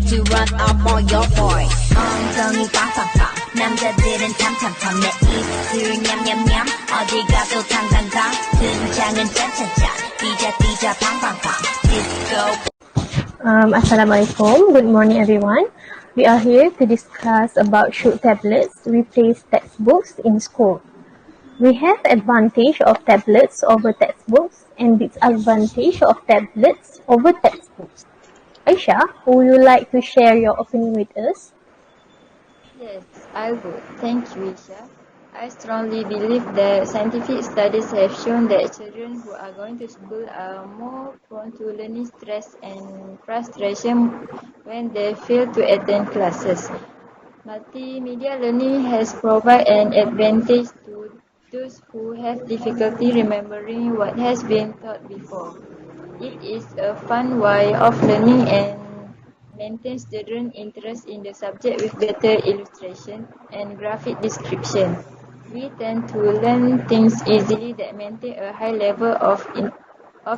to run up on your boy. 엉덩이 빵빵빵 남자들은 탐탐탐 내 입술 냠냠냠 어디 가도 당당당 등장은 짠짠짠 띠자 팡팡팡 disco. Assalamualaikum. Good morning, everyone. We are here to discuss about should tablets replace textbooks in school. We have advantage of tablets over textbooks and disadvantage of tablets over textbooks. Aisha, would you like to share your opinion with us? Yes, I would. Thank you, Isha. I strongly believe that scientific studies have shown that children who are going to school are more prone to learning stress and frustration when they fail to attend classes. Multimedia learning has provided an advantage to those who have difficulty remembering what has been taught before. It is a fun way of learning and maintains children's interest in the subject with better illustration and graphic description. We tend to learn things easily that maintain a high level of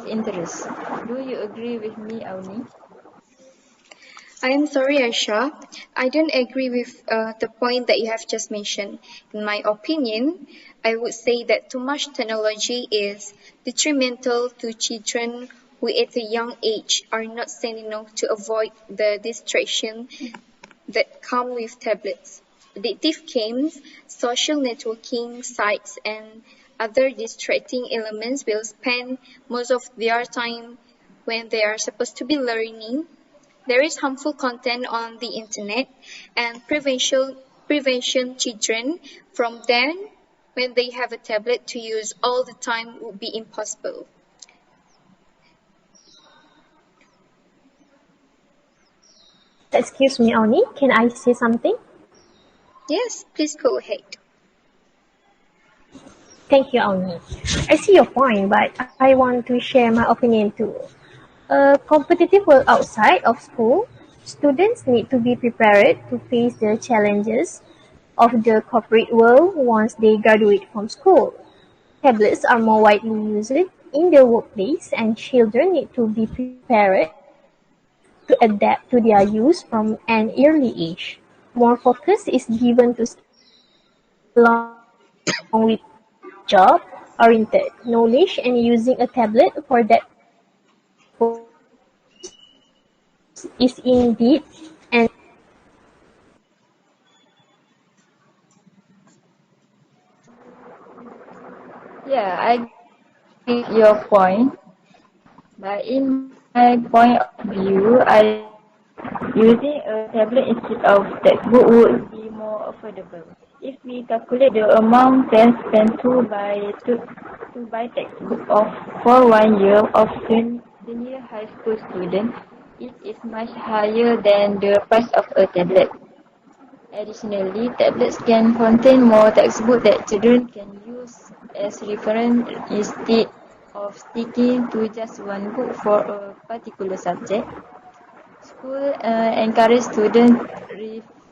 interest. Do you agree with me, Auni? I am sorry, Aisha. I don't agree with the point that you have just mentioned. In my opinion, I would say that too much technology is detrimental to children who at a young age are not sane enough to avoid the distraction that come with tablets. Addictive games, social networking sites, and other distracting elements will spend most of their time when they are supposed to be learning. There is harmful content on the internet, and prevention children from then when they have a tablet to use all the time would be impossible. Excuse me, Oni, can I say something? Yes, please go ahead. Thank you, Oni. I see your point, but I want to share my opinion too. A competitive world outside of school, students need to be prepared to face the challenges of the corporate world once they graduate from school. Tablets are more widely used in the workplace, and children need to be prepared to adapt to their use from an early age. More focus is given to along with job-oriented knowledge, and using a tablet for that is indeed an Yeah, I agree with your point. But in my point of view, using a tablet instead of textbook would be more affordable. If we calculate the amount spent to buy textbook for 1 year of senior high school student, it is much higher than the price of a tablet. Additionally, tablets can contain more textbooks that children can use as reference instead of sticking to just one book for a particular subject. School encourage students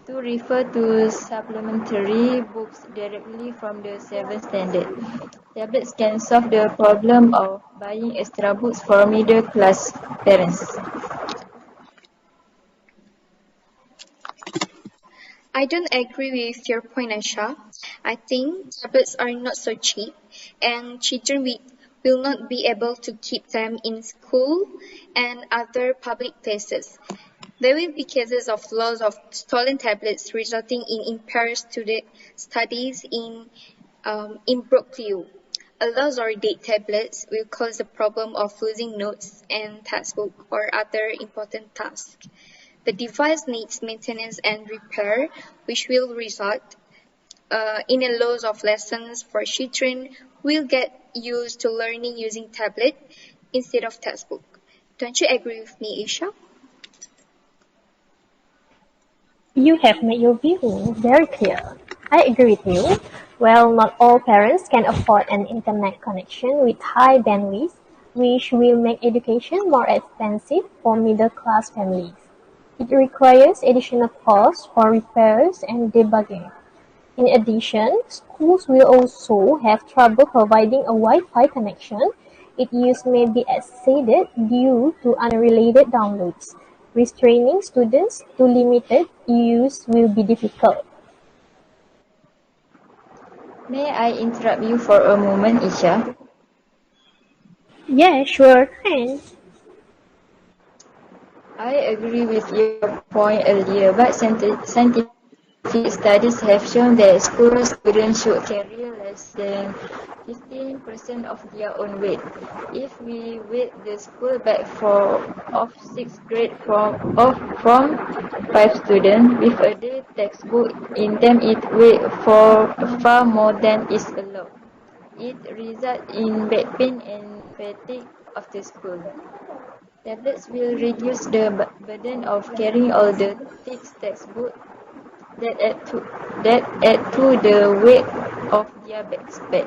to refer to supplementary books directly from the 7th standard. Tablets can solve the problem of buying extra books for middle class parents. I don't agree with your point, Aisha. I think tablets are not so cheap, and children will not be able to keep them in school and other public places. There will be cases of loss of stolen tablets resulting in impaired student studies in imbroglio. A loss or dead tablets will cause the problem of losing notes and textbook or other important tasks. The device needs maintenance and repair, which will result in a loss of lessons for children who will get used to learning using tablet instead of textbook. Don't you agree with me, Isha? You have made your view very clear. I agree with you. Well, not all parents can afford an internet connection with high bandwidth, which will make education more expensive for middle-class families. It requires additional costs for repairs and debugging. In addition, schools will also have trouble providing a Wi-Fi connection. Its use may be exceeded due to unrelated downloads. Restraining students to limited use will be difficult. May I interrupt you for a moment, Isha? Yeah, sure can. I agree with your point earlier, but scientific studies have shown that school students should carry less than 15% of their own weight. If we weight the school bag of 6th grade from 5 students with a day textbook in them, it weighs for far more than is allowed. It results in back pain and fatigue after school. Tablets will reduce the burden of carrying all the thick textbooks that add to the weight of their backpack.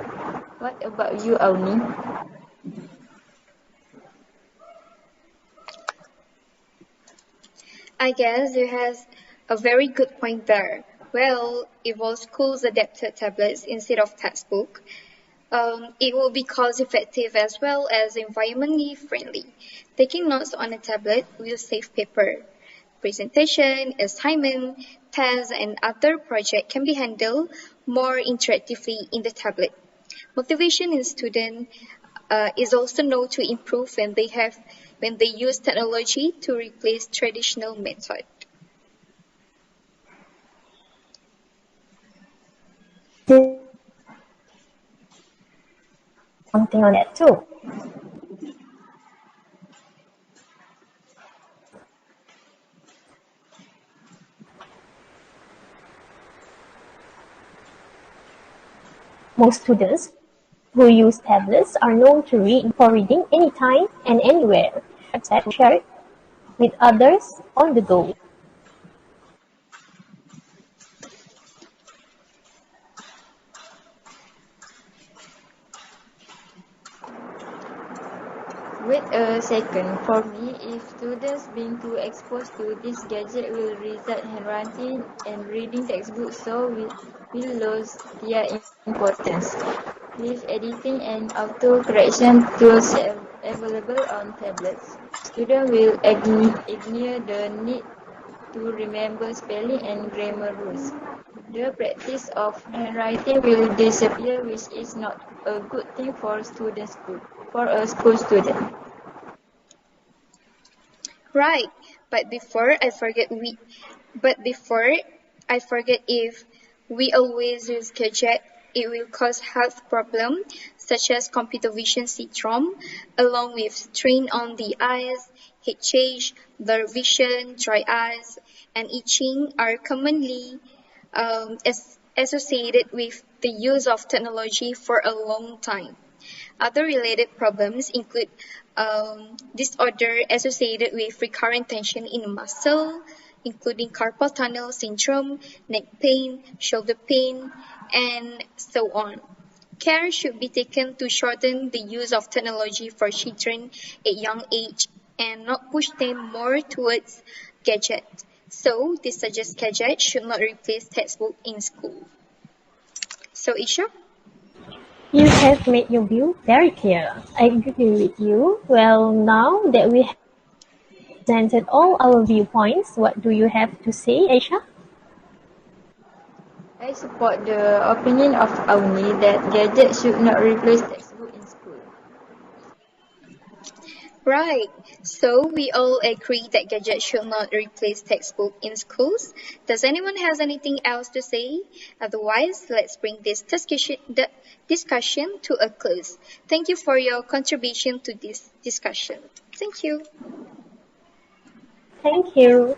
What about you, Auni? I guess you have a very good point there. Well, if all schools adapted tablets instead of textbook, it will be cost effective as well as environmentally friendly. Taking notes on a tablet will save paper. Presentation, assignment, tests, and other projects can be handled more interactively in the tablet. Motivation in students is also known to improve when they use technology to replace traditional method. Something on that too. Most students who use tablets are known to read for reading anytime and anywhere, except share it with others on the go. Wait a second. For me, if students being too exposed to this gadget will result handwriting and reading textbooks, so will lose their importance. With editing and auto-correction tools available on tablets, students will ignore the need to remember spelling and grammar rules. The practice of handwriting will disappear, which is not a good thing for a school student. Right, but before I forget, if we always use gadget, it will cause health problems such as computer vision syndrome, along with strain on the eyes, head change, blurred vision, dry eyes, and itching are commonly associated with the use of technology for a long time. Other related problems include disorder associated with recurrent tension in the muscle, including carpal tunnel syndrome, neck pain, shoulder pain, and so on. Care should be taken to shorten the use of technology for children at young age and not push them more towards gadgets. So, this suggests gadgets should not replace textbook in school. So, Isha? You have made your view very clear. I agree with you. Well, now that we have presented all our viewpoints, what do you have to say, Aisha? I support the opinion of Auni that gadgets should not replace textbook in school. Right. So we all agree that gadgets should not replace textbook in schools. Does anyone has anything else to say? Otherwise, let's bring this discussion to a close. Thank you for your contribution to this discussion. Thank you. Thank you.